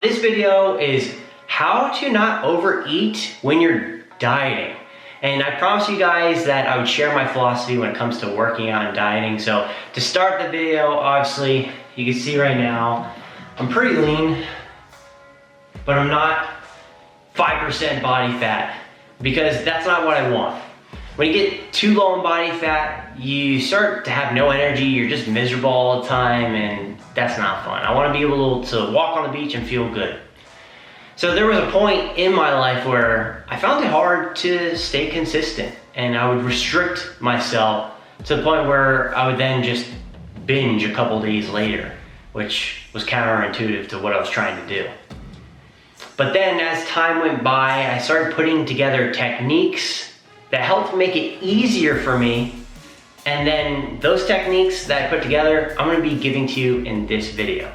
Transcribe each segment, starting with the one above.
This video is how to not overeat when you're dieting. And I promised you guys that I would share my philosophy when it comes to working out and dieting. So to start the video, obviously, you can see right now, I'm pretty lean, but I'm not 5% body fat because that's not what I want. When you get too low in body fat, you start to have no energy, you're just miserable all the time, and that's not fun. I want to be able to walk on the beach and feel good. So there was a point in my life where I found it hard to stay consistent, and I would restrict myself to the point where I would then just binge a couple days later, which was counterintuitive to what I was trying to do. But then as time went by, I started putting together techniques that helped make it easier for me. And then those techniques that I put together, I'm gonna be giving to you in this video.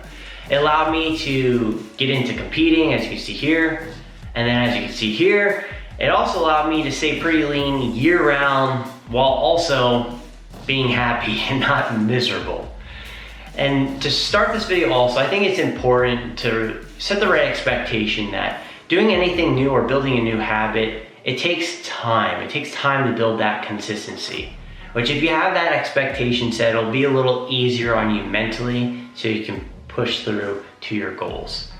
It allowed me to get into competing, as you can see here. And then as you can see here, it also allowed me to stay pretty lean year round while also being happy and not miserable. And to start this video also, I think it's important to set the right expectation that doing anything new or building a new habit, it takes time. It takes time to build that consistency, which if you have that expectation set, it'll be a little easier on you mentally so you can push through to your goals.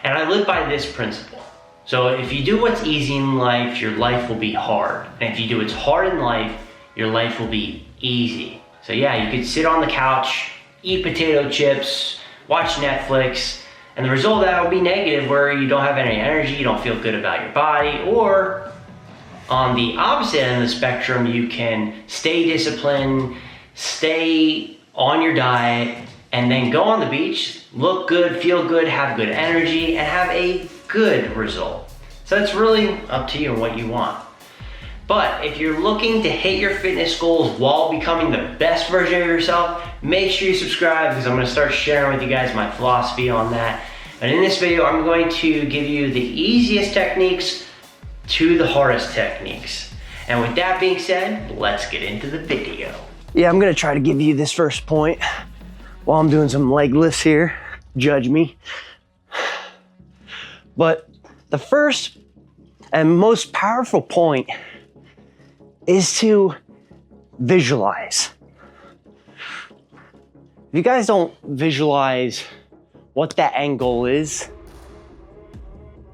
And I live by this principle. So if you do what's easy in life, your life will be hard. And if you do what's hard in life, your life will be easy. So yeah, you could sit on the couch, eat potato chips, watch Netflix, and the result of that will be negative where you don't have any energy, you don't feel good about your body, or on the opposite end of the spectrum, you can stay disciplined, stay on your diet, and then go on the beach, look good, feel good, have good energy, and have a good result. So it's really up to you and what you want. But if you're looking to hit your fitness goals while becoming the best version of yourself, make sure you subscribe because I'm gonna start sharing with you guys my philosophy on that. And in this video, I'm going to give you the easiest techniques to the hardest techniques. And with that being said, let's get into the video. Yeah, I'm gonna try to give you this first point while I'm doing some leg lifts here. Judge me. But the first and most powerful point is to visualize. If you guys don't visualize what that end goal is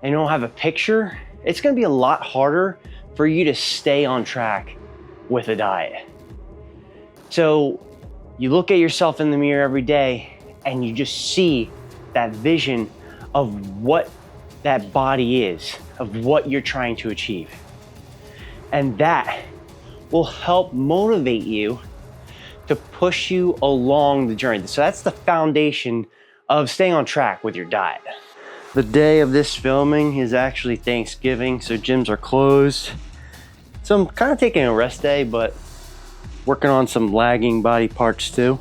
and you don't have a picture, it's gonna be a lot harder for you to stay on track with a diet. So you look at yourself in the mirror every day and you just see that vision of what that body is, of what you're trying to achieve. And that will help motivate you to push you along the journey. So that's the foundation of staying on track with your diet. The day of this filming is actually Thanksgiving, so gyms are closed. So I'm kind of taking a rest day, but working on some lagging body parts too,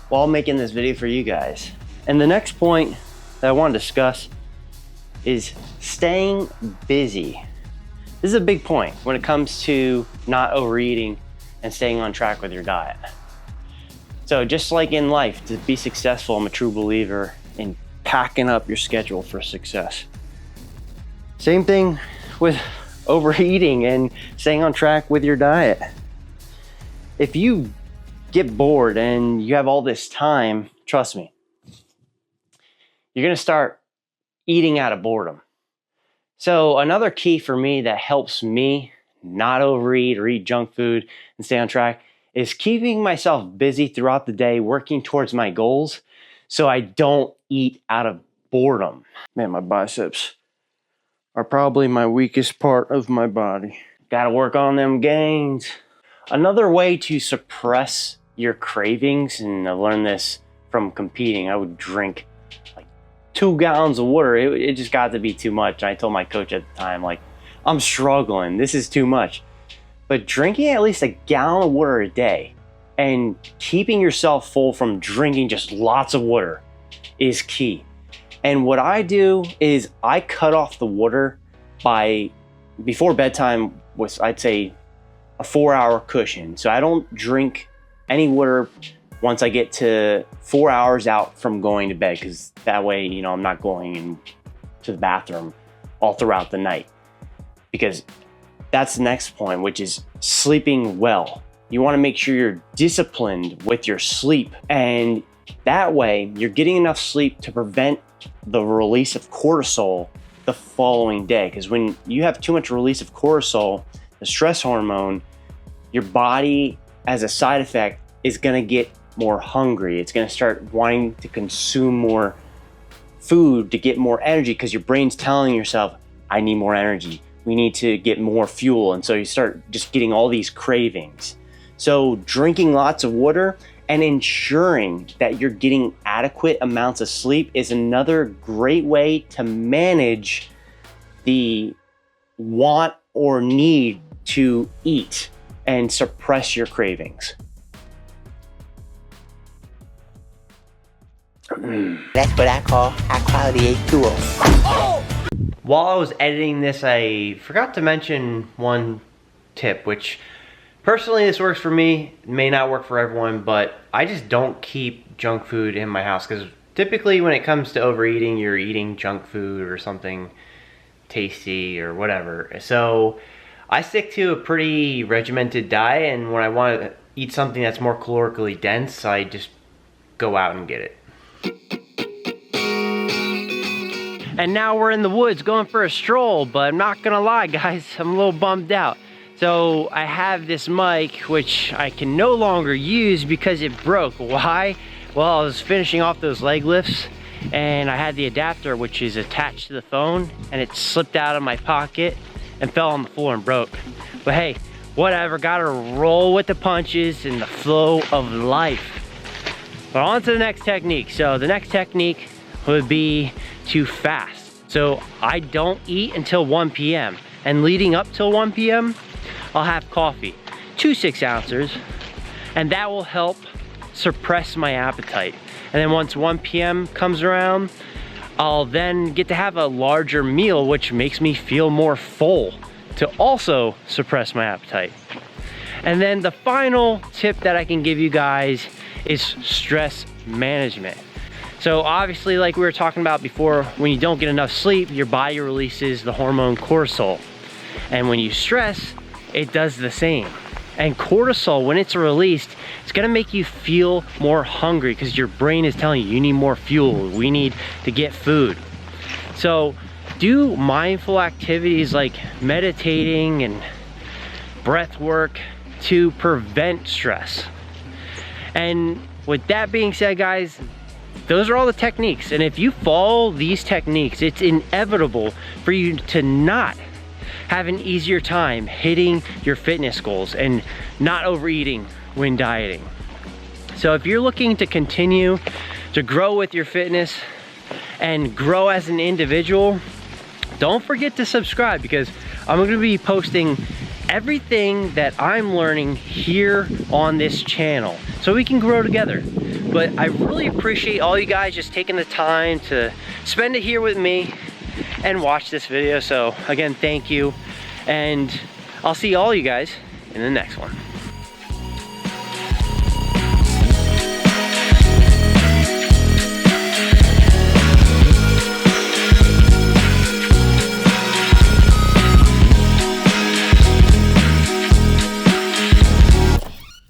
while making this video for you guys. And the next point that I want to discuss is staying busy. This is a big point when it comes to not overeating and staying on track with your diet. So just like in life, to be successful, I'm a true believer in packing up your schedule for success. Same thing with overeating and staying on track with your diet. If you get bored and you have all this time, trust me, you're gonna start eating out of boredom. So another key for me that helps me not overeat or eat junk food and stay on track is keeping myself busy throughout the day, working towards my goals so I don't eat out of boredom. Man, my biceps are probably my weakest part of my body. Gotta work on them gains. Another way to suppress your cravings, and I learned this from competing, I would drink 2 gallons of water. It just got to be too much. I told my coach at the time, like, I'm struggling, this is too much. But drinking at least a gallon of water a day and keeping yourself full from drinking just lots of water is key. And what I do is I cut off the water before bedtime was, I'd say, a 4-hour cushion. So I don't drink any water once I get to 4 hours out from going to bed, because that way, you know, I'm not going to the bathroom all throughout the night. Because that's the next point, which is sleeping well. You want to make sure you're disciplined with your sleep, and that way you're getting enough sleep to prevent the release of cortisol the following day. Because when you have too much release of cortisol, the stress hormone, your body as a side effect is going to get more hungry. It's going to start wanting to consume more food to get more energy, because your brain's telling yourself, I need more energy. We need to get more fuel. And so you start just getting all these cravings. So drinking lots of water and ensuring that you're getting adequate amounts of sleep is another great way to manage the want or need to eat and suppress your cravings. That's what I call high quality H2O. While I was editing this, I forgot to mention one tip, which personally this works for me. It may not work for everyone, but I just don't keep junk food in my house, because typically when it comes to overeating, you're eating junk food or something tasty or whatever. So I stick to a pretty regimented diet, and when I want to eat something that's more calorically dense, I just go out and get it. And now we're in the woods going for a stroll, but I'm not gonna lie guys, I'm a little bummed out. So I have this mic which I can no longer use because it broke. Why? Well, I was finishing off those leg lifts and I had the adapter which is attached to the phone, and it slipped out of my pocket and fell on the floor and broke. But hey, whatever, gotta roll with the punches and the flow of life. But on to the next technique. So the next technique would be to fast. So I don't eat until 1 p.m. and leading up till 1 p.m. I'll have coffee, 2 6-ounces, and that will help suppress my appetite. And then once 1 p.m. comes around, I'll then get to have a larger meal, which makes me feel more full to also suppress my appetite. And then the final tip that I can give you guys is stress management. So obviously, like we were talking about before, when you don't get enough sleep, your body releases the hormone cortisol. And when you stress, it does the same. And cortisol, when it's released, it's gonna make you feel more hungry because your brain is telling you, you need more fuel, we need to get food. So do mindful activities like meditating and breath work to prevent stress. And with that being said, guys, those are all the techniques. And if you follow these techniques, it's inevitable for you to not have an easier time hitting your fitness goals and not overeating when dieting. So if you're looking to continue to grow with your fitness and grow as an individual, don't forget to subscribe, because I'm going to be posting everything that I'm learning here on this channel so we can grow together. But I really appreciate all you guys just taking the time to spend it here with me and watch this video. So again, thank you, and I'll see all you guys in the next one.